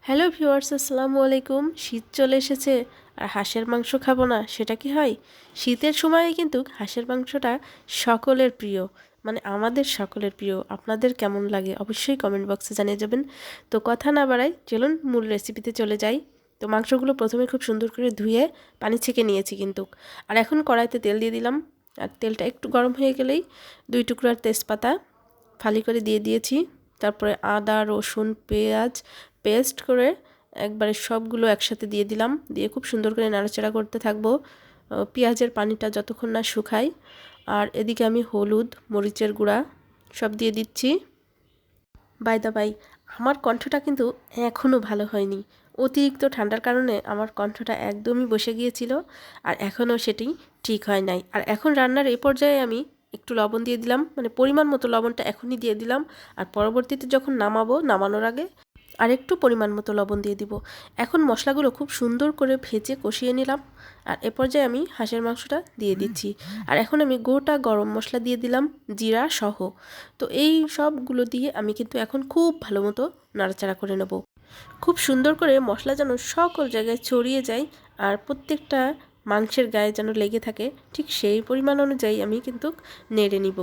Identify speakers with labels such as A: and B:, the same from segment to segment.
A: Hello viewers, আসসালামু আলাইকুম। শীত চলে এসেছে আর হাঁসের মাংস খাবো না সেটা কি হয়? শীতের সময়ে কিন্তু হাঁসের মাংসটা সকলের প্রিয়, মানে আমাদের সকলের প্রিয়। আপনাদের কেমন লাগে অবশ্যই কমেন্ট বক্সে জানিয়ে যাবেন। তো কথা না বাড়াই, চলুন মূল রেসিপিতে চলে যাই। তো মাংসগুলো প্রথমে খুব সুন্দর করে ধুয়ে পানি ছেঁকে নিয়েছি কিন্তু। আর এখন কড়াইতে তেল দিয়ে দিলাম। আর তেলটা একটু গরম হয়ে গেলেই 2 টুকরার তেজপাতা ফালি করে দিয়ে দিয়েছি। তারপরে আদা, রসুন, পেঁয়াজ পেস্ট করে একবারে সবগুলো একসাথে দিয়ে দিলাম। দিয়ে খুব সুন্দর করে নাড়াচাড়া করতে থাকবো পেঁয়াজের পানিটা যতক্ষণ না শুকায়। আর এদিকে আমি হলুদ, মরিচের গুঁড়া সব দিয়ে দিচ্ছি। বাই দা বাই, আমার কণ্ঠটা কিন্তু এখনও ভালো হয়নি। অতিরিক্ত ঠান্ডার কারণে আমার কণ্ঠটা একদমই বসে গিয়েছিল, আর এখনও সেটি ঠিক হয় নাই। আর এখন রান্নার এই পর্যায়ে আমি একটু লবণ দিয়ে দিলাম, মানে পরিমাণ মতো লবণটা এখনই দিয়ে দিলাম। আর পরবর্তীতে যখন নামানোর আগে আর একটু পরিমাণ মতো লবণ দিয়ে দিব। এখন মশলাগুলো খুব সুন্দর করে ভেজে কষিয়ে নিলাম। আর এ পর্যায়ে আমি হাঁসের মাংসটা দিয়ে দিচ্ছি। আর এখন আমি গোটা গরম মশলা দিয়ে দিলাম, জিরা সহ। তো এই সবগুলো দিয়ে আমি কিন্তু এখন খুব ভালো মতো নাড়াচাড়া করে নেব। খুব সুন্দর করে মশলা যেন সকল জায়গায় ছড়িয়ে যায় আর প্রত্যেকটা মাংসের গায়ে যেন লেগে থাকে, ঠিক সেই পরিমাণ অনুযায়ী আমি কিন্তু নেড়ে নিব।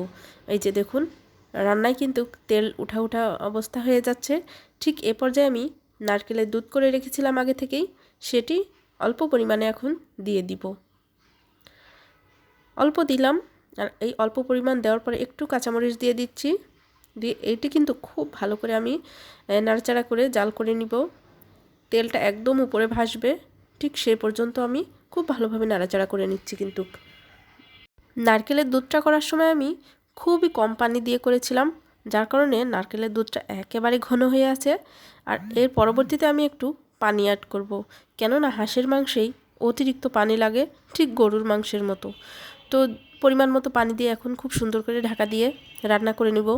A: এই যে দেখুন, রান্নায় কিন্তু তেল উঠা উঠা অবস্থা হয়ে যাচ্ছে। ঠিক এ পর্যায়ে আমি নারকেলের দুধ করে রেখেছিলাম আগে থেকেই, সেটি অল্প পরিমাণে এখন দিয়ে দিব। অল্প দিলাম। আর এই অল্প পরিমাণ দেওয়ার পরে একটু কাঁচামরিচ দিয়ে দিচ্ছি। দিয়ে এইটি কিন্তু খুব ভালো করে আমি নাড়াচাড়া করে জাল করে নিব। তেলটা একদম উপরে ভাসবে, ঠিক সে পর্যন্ত আমি খুব ভালোভাবে নাড়াচাড়া করে নিচ্ছি কিন্তু। নারকেলের দুধটা করার সময় আমি খুবই কম পানি দিয়ে করেছিলাম, যার কারণে নারকেলের দুধটা একেবারে ঘন হয়ে আছে। আর এর পরবর্তীতে আমি একটু পানি অ্যাড করব, কেননা হাঁসের মাংসেই অতিরিক্ত পানি লাগে, ঠিক গরুর মাংসের মতো। তো পরিমাণ মতো পানি দিয়ে এখন খুব সুন্দর করে ঢাকা দিয়ে রান্না করে নিব।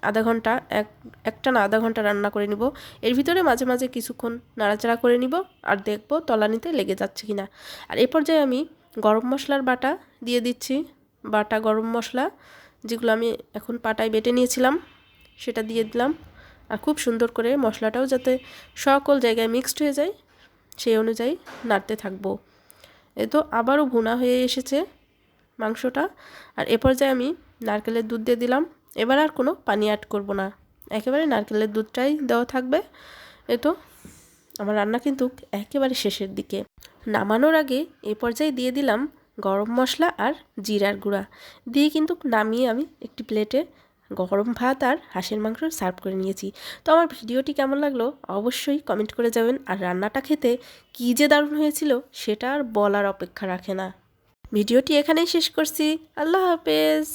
A: আধা ঘন্টা একটা না আধা ঘন্টা রান্না করে নিব। এর ভিতরে মাঝে মাঝে কিছুক্ষণ নাড়াচাড়া করে নিব আর দেখব তলানিতে লেগে যাচ্ছে কিনা। আর এ পর্যায়ে আমি গরম মশলার বাটা দিয়ে দিচ্ছি। বাটা গরম মশলা যেগুলো আমি এখন পাটায় বেটে নিয়েছিলাম সেটা দিয়ে দিলাম। আর খুব সুন্দর করে মশলাটাও যাতে সকল জায়গায় মিক্সড হয়ে যায় সেই অনুযায়ী নাড়তে থাকবো। এ তো আবারও ভুনা হয়ে এসেছে মাংসটা। আর এ পর্যায়ে আমি নারকেলের দুধ দিয়ে দিলাম। এবার আর কোনো পানি অ্যাড করব না, একেবারে নারকেলের দুধটাই দেওয়া থাকবে। এ তো আমার রান্না কিন্তু একেবারে শেষের দিকে। নামানোর আগে এই পর্যায়ে দিয়ে দিলাম গরম মশলা আর জিরার গুঁড়া দিয়ে কিন্তু নামিয়ে আমি একটি প্লেটে গরম ভাত আর হাঁসের মাংস সার্ভ করে নিয়েছি। তো আমার ভিডিওটি কেমন লাগলো অবশ্যই কমেন্ট করে যাবেন। আর রান্নাটা খেতে কী যে দারুণ হয়েছিল সেটা আর বলার অপেক্ষা রাখে না। ভিডিওটি এখানেই শেষ করছি। আল্লাহ হাফেজ।